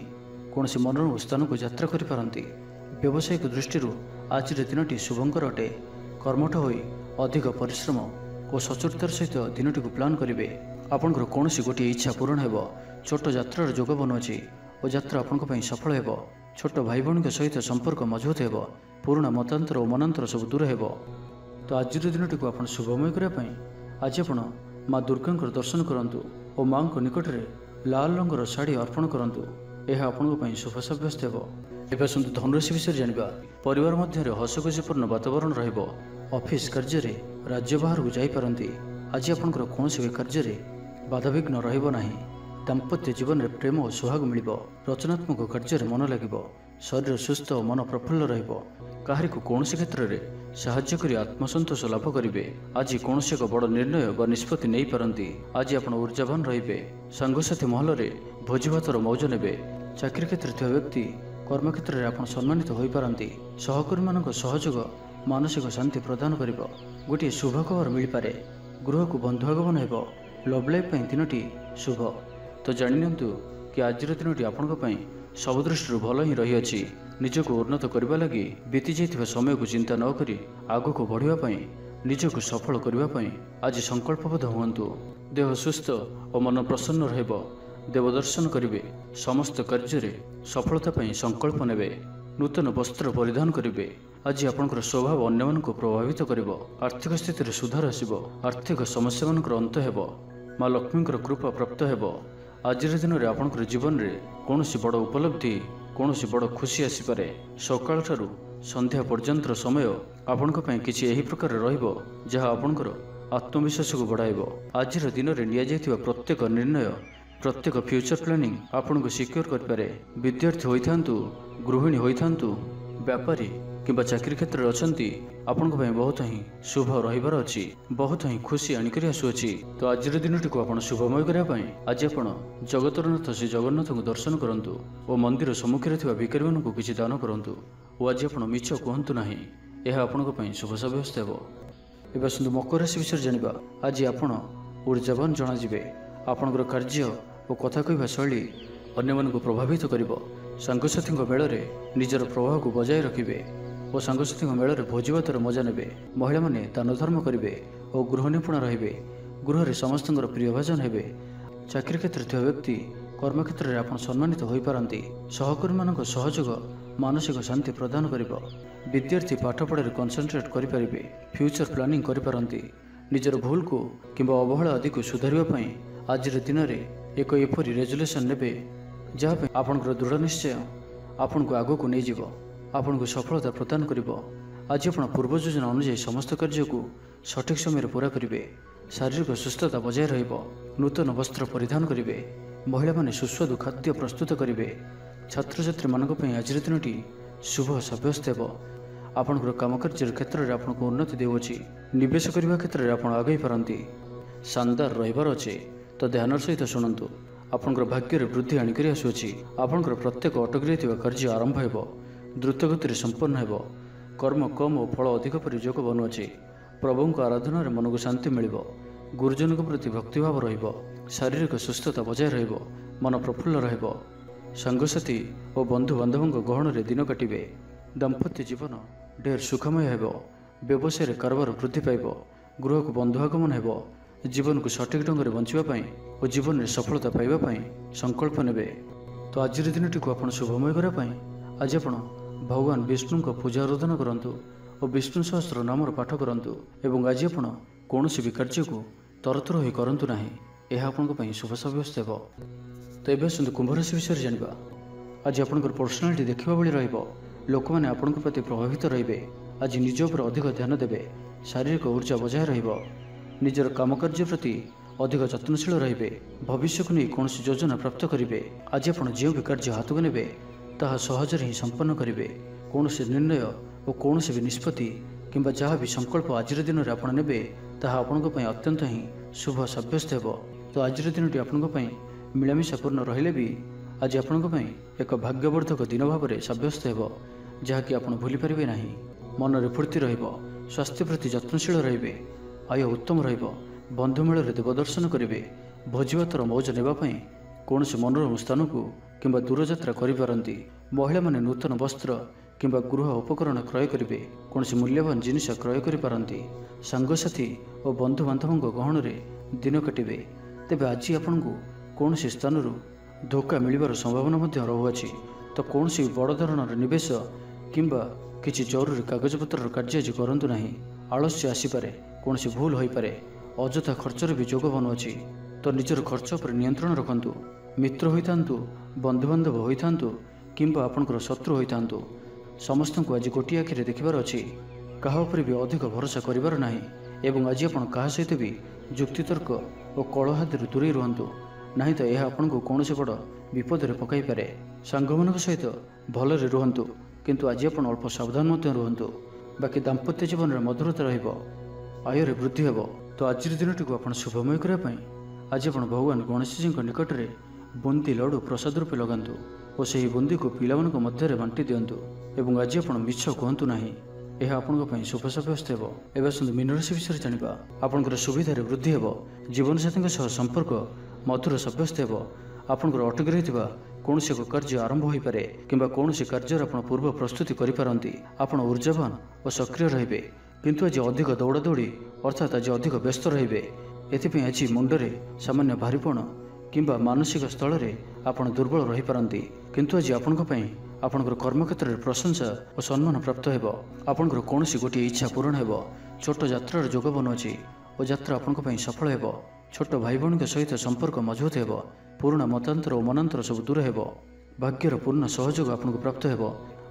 କୌଣସି ମନୋରମ ସ୍ଥାନକୁ ଯାତ୍ରା କରିପାରନ୍ତି। ବ୍ୟବସାୟିକ ଦୃଷ୍ଟିରୁ ଆଜିର ଦିନଟି ଶୁଭଙ୍କର ଅଟେ। କର୍ମଠ ହୋଇ ଅଧିକ ପରିଶ୍ରମ ଓ ସଚୋଟତାର ସହିତ ଦିନଟିକୁ ପ୍ଲାନ୍ କରିବେ। ଆପଣଙ୍କର କୌଣସି ଗୋଟିଏ ଇଚ୍ଛା ପୂରଣ ହେବ। ଛୋଟ ଯାତ୍ରାର ଯୋଗ ବନୁଅଛି ଓ ଯାତ୍ରା ଆପଣଙ୍କ ପାଇଁ ସଫଳ ହେବ। ଛୋଟ ଭାଇ ଭଉଣୀଙ୍କ ସହିତ ସମ୍ପର୍କ ମଜବୁତ ହେବ। ପୁରୁଣା ମତାନ୍ତର ଓ ମନାନ୍ତର ସବୁ ଦୂର ହେବ। ତ ଆଜିର ଦିନଟିକୁ ଆପଣ ଶୁଭମୟ କରିବା ପାଇଁ ଆଜି ଆପଣ ମା ଦୁର୍ଗାଙ୍କର ଦର୍ଶନ କରନ୍ତୁ ଓ ମାଙ୍କ ନିକଟରେ ଲାଲ ରଙ୍ଗର ଶାଢ଼ୀ ଅର୍ପଣ କରନ୍ତୁ। ଏହା ଆପଣଙ୍କ ପାଇଁ ଶୁଭ ସାବ୍ୟସ୍ତ ହେବ। ଏବେ ଆସନ୍ତୁ ଧନୁରାଶି ବିଷୟରେ ଜାଣିବା। ପରିବାର ମଧ୍ୟରେ ହସଖୁସିପୂର୍ଣ୍ଣ ବାତାବରଣ ରହିବ। ଅଫିସ କାର୍ଯ୍ୟରେ ରାଜ୍ୟ ବାହାରକୁ ଯାଇପାରନ୍ତି। ଆଜି ଆପଣଙ୍କର କୌଣସି ବି କାର୍ଯ୍ୟରେ ବାଧାବିଘ୍ନ ରହିବ ନାହିଁ। ଦାମ୍ପତ୍ୟ ଜୀବନରେ ପ୍ରେମ ଓ ସୁହାଗ ମିଳିବ। ରଚନାତ୍ମକ କାର୍ଯ୍ୟରେ ମନ ଲାଗିବ। ଶରୀର ସୁସ୍ଥ ଓ ମନ ପ୍ରଫୁଲ୍ଲ ରହିବ। କାହାରିକୁ କୌଣସି କ୍ଷେତ୍ରରେ ସାହାଯ୍ୟ କରି ଆତ୍ମସନ୍ତୋଷ ଲାଭ କରିବେ। ଆଜି କୌଣସି ଏକ ବଡ଼ ନିର୍ଣ୍ଣୟ ବା ନିଷ୍ପତ୍ତି ନେଇପାରନ୍ତି। ଆଜି ଆପଣ ଊର୍ଜାବାନ ରହିବେ। ସାଙ୍ଗସାଥି ମହଲରେ ଭୋଜିଭାତର ମୌଜ ନେବେ। ଚାକିରି କ୍ଷେତ୍ରରେ ଥିବା ବ୍ୟକ୍ତି କର୍ମକ୍ଷେତ୍ରରେ ଆପଣ ସମ୍ମାନିତ ହୋଇପାରନ୍ତି। ସହକର୍ମୀମାନଙ୍କ ସହଯୋଗ ମାନସିକ ଶାନ୍ତି ପ୍ରଦାନ କରିବ। ଗୋଟିଏ ଶୁଭ ଖବର ମିଳିପାରେ। ଗୃହକୁ ବନ୍ଧୁ ଆଗମନ ହେବ। ଲଭ୍ ଲାଇଫ୍ ପାଇଁ ଦିନଟି ଶୁଭ। ତ ଜାଣିନିଅନ୍ତୁ କି ଆଜିର ଦିନଟି ଆପଣଙ୍କ ପାଇଁ ସବୁ ଦୃଷ୍ଟିରୁ ଭଲ ହିଁ ରହିଅଛି। ନିଜକୁ ଉନ୍ନତ କରିବା ଲାଗି ବିତି ଯାଇଥିବା ସମୟକୁ ଚିନ୍ତା ନ କରି ଆଗକୁ ବଢ଼ିବା ପାଇଁ, ନିଜକୁ ସଫଳ କରିବା ପାଇଁ ଆଜି ସଂକଳ୍ପବଦ୍ଧ ହୁଅନ୍ତୁ। ଦେହ ସୁସ୍ଥ ଓ ମନ ପ୍ରସନ୍ନ ରହିବ। ଦେବ ଦର୍ଶନ କରିବେ। ସମସ୍ତ କାର୍ଯ୍ୟରେ ସଫଳତା ପାଇଁ ସଂକଳ୍ପ ନେବେ। ନୂତନ ବସ୍ତ୍ର ପରିଧାନ କରିବେ। ଆଜି ଆପଣଙ୍କର ସ୍ୱଭାବ ଅନ୍ୟମାନଙ୍କୁ ପ୍ରଭାବିତ କରିବ। ଆର୍ଥିକ ସ୍ଥିତିରେ ସୁଧାର ଆସିବ। ଆର୍ଥିକ ସମସ୍ୟାମାନଙ୍କର ଅନ୍ତ ହେବ। ମା ଲକ୍ଷ୍ମୀଙ୍କର କୃପା ପ୍ରାପ୍ତ ହେବ। ଆଜିର ଦିନରେ ଆପଣଙ୍କର ଜୀବନରେ କୌଣସି ବଡ଼ ଉପଲବ୍ଧି, କୌଣସି ବଡ଼ ଖୁସି ଆସିପାରେ। ସକାଳଠାରୁ ସନ୍ଧ୍ୟା ପର୍ଯ୍ୟନ୍ତର ସମୟ ଆପଣଙ୍କ ପାଇଁ କିଛି ଏହି ପ୍ରକାର ରହିବ ଯାହା ଆପଣଙ୍କର ଆତ୍ମବିଶ୍ୱାସକୁ ବଢ଼ାଇବ। ଆଜିର ଦିନରେ ନିଆଯାଇଥିବା ପ୍ରତ୍ୟେକ ନିର୍ଣ୍ଣୟ, ପ୍ରତ୍ୟେକ ଫ୍ୟୁଚର ପ୍ଲାନିଂ ଆପଣଙ୍କୁ ସିକ୍ୟୁର କରିପାରେ। ବିଦ୍ୟାର୍ଥୀ ହୋଇଥାନ୍ତୁ, ଗୃହିଣୀ ହୋଇଥାନ୍ତୁ, ବ୍ୟାପାରୀ କିମ୍ବା ଚାକିରି କ୍ଷେତ୍ରରେ ଅଛନ୍ତି, ଆପଣଙ୍କ ପାଇଁ ବହୁତ ହିଁ ଶୁଭ ରହିବାର ଅଛି। ବହୁତ ହିଁ ଖୁସି ଆଣିକରି ଆସୁଅଛି। ତ ଆଜିର ଦିନଟିକୁ ଆପଣ ଶୁଭମୟ କରିବା ପାଇଁ ଆଜି ଆପଣ ଜଗତରନାଥ ଶ୍ରୀ ଜଗନ୍ନାଥଙ୍କୁ ଦର୍ଶନ କରନ୍ତୁ ଓ ମନ୍ଦିର ସମ୍ମୁଖରେ ଥିବା ଭିକାରୀମାନଙ୍କୁ କିଛି ଦାନ କରନ୍ତୁ ଓ ଆଜି ଆପଣ ମିଛ କୁହନ୍ତୁ ନାହିଁ। ଏହା ଆପଣଙ୍କ ପାଇଁ ଶୁଭ ସାବ୍ୟସ୍ତ ହେବ। ଏବେ ଆସନ୍ତୁ ମକର ରାଶି ବିଷୟରେ ଜାଣିବା। ଆଜି ଆପଣ ଊର୍ଜାବାନ ଜଣାଯିବେ। ଆପଣଙ୍କର କାର୍ଯ୍ୟ ଓ କଥା କହିବା ଶୈଳୀ ଅନ୍ୟମାନଙ୍କୁ ପ୍ରଭାବିତ କରିବ। ସାଙ୍ଗସାଥୀଙ୍କ ମେଳରେ ନିଜର ପ୍ରଭାବକୁ ବଜାୟ ରଖିବେ ଓ ସାଙ୍ଗସାଥୀଙ୍କ ମେଳରେ ଭୋଜିଭାତର ମଜା ନେବେ। ମହିଳାମାନେ ଦାନ ଧର୍ମ କରିବେ ଓ ଗୃହ ନିପୁଣ ରହିବେ। ଗୃହରେ ସମସ୍ତଙ୍କର ପ୍ରିୟଭାଜନ ହେବେ। ଚାକିରି କ୍ଷେତ୍ରରେ ଥିବା ବ୍ୟକ୍ତି କର୍ମକ୍ଷେତ୍ରରେ ଆପଣ ସମ୍ମାନିତ ହୋଇପାରନ୍ତି। ସହକର୍ମୀମାନଙ୍କ ସହଯୋଗ ମାନସିକ ଶାନ୍ତି ପ୍ରଦାନ କରିବ। ବିଦ୍ୟାର୍ଥୀ ପାଠପଢ଼ାରେ କନସେନ୍ଟ୍ରେଟ୍ କରିପାରିବେ। ଫ୍ୟୁଚର ପ୍ଲାନିଂ କରିପାରନ୍ତି। ନିଜର ଭୁଲକୁ କିମ୍ବା ଅବହେଳା ଆଦିକୁ ସୁଧାରିବା ପାଇଁ ଆଜିର ଦିନରେ ଏକ ଏପରି ରେଜୁଲେସନ୍ ନେବେ ଯାହା ପାଇଁ ଆପଣଙ୍କର ଦୃଢ଼ ନିଶ୍ଚୟ ଆପଣଙ୍କୁ ଆଗକୁ ନେଇଯିବ, ଆପଣଙ୍କୁ ସଫଳତା ପ୍ରଦାନ କରିବ। ଆଜି ଆପଣ ପୂର୍ବ ଯୋଜନା ଅନୁଯାୟୀ ସମସ୍ତ କାର୍ଯ୍ୟକୁ ସଠିକ୍ ସମୟରେ ପୂରା କରିବେ। ଶାରୀରିକ ସୁସ୍ଥତା ବଜାୟ ରହିବ। ନୂତନ ବସ୍ତ୍ର ପରିଧାନ କରିବେ। ମହିଳାମାନେ ସୁସ୍ୱାଦୁ ଖାଦ୍ୟ ପ୍ରସ୍ତୁତ କରିବେ। ଛାତ୍ରଛାତ୍ରୀମାନଙ୍କ ପାଇଁ ଆଜିର ଦିନଟି ଶୁଭ ସାବ୍ୟସ୍ତ ହେବ। ଆପଣଙ୍କର କାମକାର୍ଯ୍ୟର କ୍ଷେତ୍ରରେ ଆପଣଙ୍କୁ ଉନ୍ନତି ଦେଉଅଛି। ନିବେଶ କରିବା କ୍ଷେତ୍ରରେ ଆପଣ ଆଗେଇ ପାରନ୍ତି। ଶାନଦାର ରହିବାର ଅଛି, ତ ଧ୍ୟାନର ସହିତ ଶୁଣନ୍ତୁ। ଆପଣଙ୍କର ଭାଗ୍ୟରେ ବୃଦ୍ଧି ଆଣିକରି ଆସୁଅଛି। ଆପଣଙ୍କର ପ୍ରତ୍ୟେକ ଅଟକି ରହିଥିବା କାର୍ଯ୍ୟ ଆରମ୍ଭ ହେବ। ଦ୍ରୁତଗତିରେ ସମ୍ପନ୍ନ ହେବ। କର୍ମ କମ୍ ଓ ଫଳ ଅଧିକ ପରି ଯୋଗ ବନୁଅଛି। ପ୍ରଭୁଙ୍କ ଆରାଧନାରେ ମନକୁ ଶାନ୍ତି ମିଳିବ। ଗୁରୁଜନଙ୍କ ପ୍ରତି ଭକ୍ତିଭାବ ରହିବ। ଶାରୀରିକ ସୁସ୍ଥତା ବଜାୟ ରହିବ। ମନ ପ୍ରଫୁଲ୍ଲ ରହିବ। ସାଙ୍ଗସାଥୀ ଓ ବନ୍ଧୁବାନ୍ଧବଙ୍କ ଗହଣରେ ଦିନ କାଟିବେ। ଦାମ୍ପତ୍ୟ ଜୀବନ ढेर सुखमय हेब, व्यवसाय कारोबार वृद्धि पाइब, गृह को बंधु आगमन हेब, जीवन को सठिक ढंग से बंचापी और जीवन में सफलता पाइबापी संकल्प नेबे। तो आज दिन टी आप शुभमय करने आज आप भगवान विष्णु को पूजा आराधना करंतु और विष्णु सहस्त्र नामर पाठ करंतु एवं आज आप कौन भी कार्य को तरतर हो करंतु नहीं, यह आपंप शुभ सब्यस्त हो। तो ये आसतु कुंभ राशि विषय जाना। आज आपंकर पर्सनालीटी देखा भाई रोक मैंने आपण प्रति प्रभावित रे। आज निज पर अधिक ध्यान देवे, शारीरिक ऊर्जा बजाय रजर काम कार्य प्रति अधिक यत्नशील रे, भविष्य को नहीं कौन योजना प्राप्त करेंगे। आज आप जो भी कार्य हाथ को ने ताहा सहजरे ही संपन्न करेंगे। कौन से निर्णय और कौन भी निष्पत्ति किंबा जहाँ भी संकल्प आज दिन में आपड़ ने ताहा आपंप अत्यंत ही शुभ सब्यस्त हो। तो आज दिन टी आपंप मिलामिशापूर्ण रहिले भी आज आपंप एक भाग्यवर्धक दिन भाव में सब्यस्त हो, जहाँकि आप भूली पारे ना। मन में फूर्ति स्वास्थ्य प्रति यत्नशील रे, आय उत्तम बंधु मेल देवदर्शन करेंगे। भोजीभातर मौज नापी कौन से मनोरम स्थान को किंबा दूरयात्रा करिपारंती। महिला माने नूतन वस्त्र किंबा गृह उपकरण क्रय करेंगे, कौन से मूल्यवान जिनिस क्रय करिपारंती। सांगसाथी और बंधु बांधवों गहण में दिन काटे। तेबे आज आपन को कौन से स्थान धोखा मिलबार संभावना रहुअछि। तो कौन सी बड़ धरणर निवेश किंबा किसी जरूरी कागजपत्र कार्य आज करंतु नहीं। आलस्य आसीपारे, कौन सी भूल हो पारे, अଯଥା खर्चर भी जोग बनुअछि। तो निजर खर्च पर नियंत्रण रखंतु। मित्र होइतांतु, बंधुबांधव होइतांतु किंबा आपनकर शत्रु होइतांतु, समस्त को आज गोटी आखिरे देखिबार अछि। कहा उपर भी अधिक भरोसा करिबार नाही एवं आज आपण कहा सहित भी जुक्तितर्क और कलहादि दूरे रुहंतु, नहीं तो यह आपन को कौन से बड़ विपद में पकाई पारे। सांग मान सहित भलरे रुहंतु, किंतु आज आप अल्प सावधान रुहंतु। बाकी दाम्पत्य जीवन में मधुरता रहिबो, आयर वृद्धि हेबो। तो आज दिन टी आप शुभमय करने आज आप भगवान गणेश जी निकट में बुंदी लड्डू प्रसाद रूपे लगातु और से बुंदी को पिलामान मध्य बांटी दिंतु एवं आज आप मिछ कहतु ना, यह आपंप शुभ सब्यस्त हो। एवं आसतु मीन राशि विषय जाना। आपंकर सुविधार वृद्धि हो, जीवन साथी संपर्क मधुर सब्यस्त हो। आपंकर अटकी रही कौन से कार्य आरंभ हो पारे किंबा कौन से कार्य आप पूर्व प्रस्तुति करिपारंती। आपण ऊर्जावान और सक्रिय रे, किंतु आज अधिक दौड़ा दौड़ी अर्थात आज अधिक व्यस्त रे। एथिपाई आज मुंडरे सामान्य भारीपण किंबा मानसिक स्थल में आपण दुर्बल रही पारंती, किंतु आज आपणकर कर्मक्षेत्र में प्रशंसा और सम्मान प्राप्त हो। आपणकर कौन सी गोटे इच्छा पूरण हो। छोट यात्रार जोग बनुअछि और यात्रा आपंप सफल हो। छोट भाई भौणी सहित संपर्क मजबूत हो। पुराणा मतांतर और मनांतर सब दूर हो। भाग्यर पूर्ण सहयोग आपको प्राप्त हो।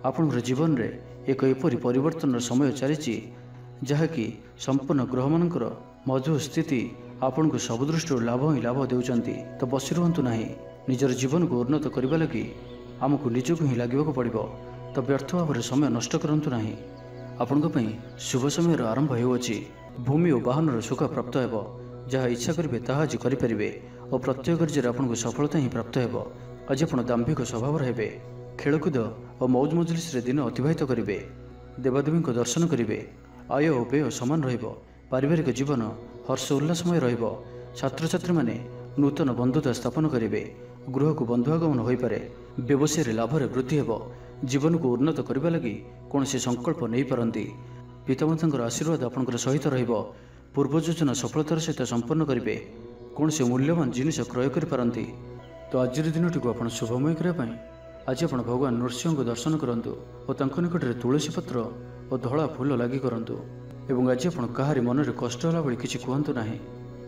आपणकर जीवन में एक एपरी परिवर्तन समय चली जहाँकि संपूर्ण ग्रह मानकर मधुर स्थिति आपण को सब दृष्टि लाभ ही लाभ देउचंती। तो बसी रुहंतु नहीं, निजर जीवन को उन्नत करने लगी आमको निजक ही लगे पड़ो। तो व्यर्थ भाव में समय नष्ट करंतु नहीं। आपंप शुभ समय आरंभ होउछि। भूमि और वाहन सुख प्राप्त हो। जहाँ इच्छा करेंगे ताहा आज करेंगे और प्रत्येक कार्य आपको सफलता ही प्राप्त हो। आज आप दाम्भिक स्वभाव रे, खेलकूद और मौज मजलिस दिन अतिबाहित करेंगे। देवादेवी दर्शन करेंगे। आय और व्यय सामान पारिवारिक जीवन हर्ष उल्लासमय छात्र छात्री माने नूतन बंधुता स्थापन करेंगे। गृह को बंधु आगमन हो पारे। व्यवसाय लाभ वृद्धि हो। जीवन को उन्नत करने लगी कौन से संकल्प नहीं पारंती। पितामाता आशीर्वाद आपंकर सहित रहिबो। पूर्व योजना सफलतार सहित संपन्न करेंगे। कौन से मूल्यवान जिनिस क्रय करिपारंती। तो आज दिन टी आप शुभमय करने आज आप भगवान नृसिंह को दर्शन करंतु और तांको निकट में तुलसी पत्र और धड़ा फूल लगी करंतु एवं आज आप कहारी मन में कष्ट होला भली किछि कहंतु नाही,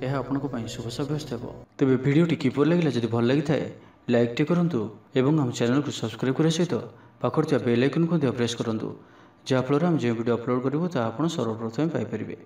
यह आपनको पई शुभ सब्यस्त हो। तेबे वीडियोटी किपर लागिला जदि भल लागि थाए लाइक टे करंतु एवं हम चैनल को सब्सक्राइब करे सहित पाखर थिया बेल आइकन को प्रेस करंतु, जहाँ फल आम जो वीडियो अपलोड करिवो ता आपण सर्वप्रथम पाई परिबे।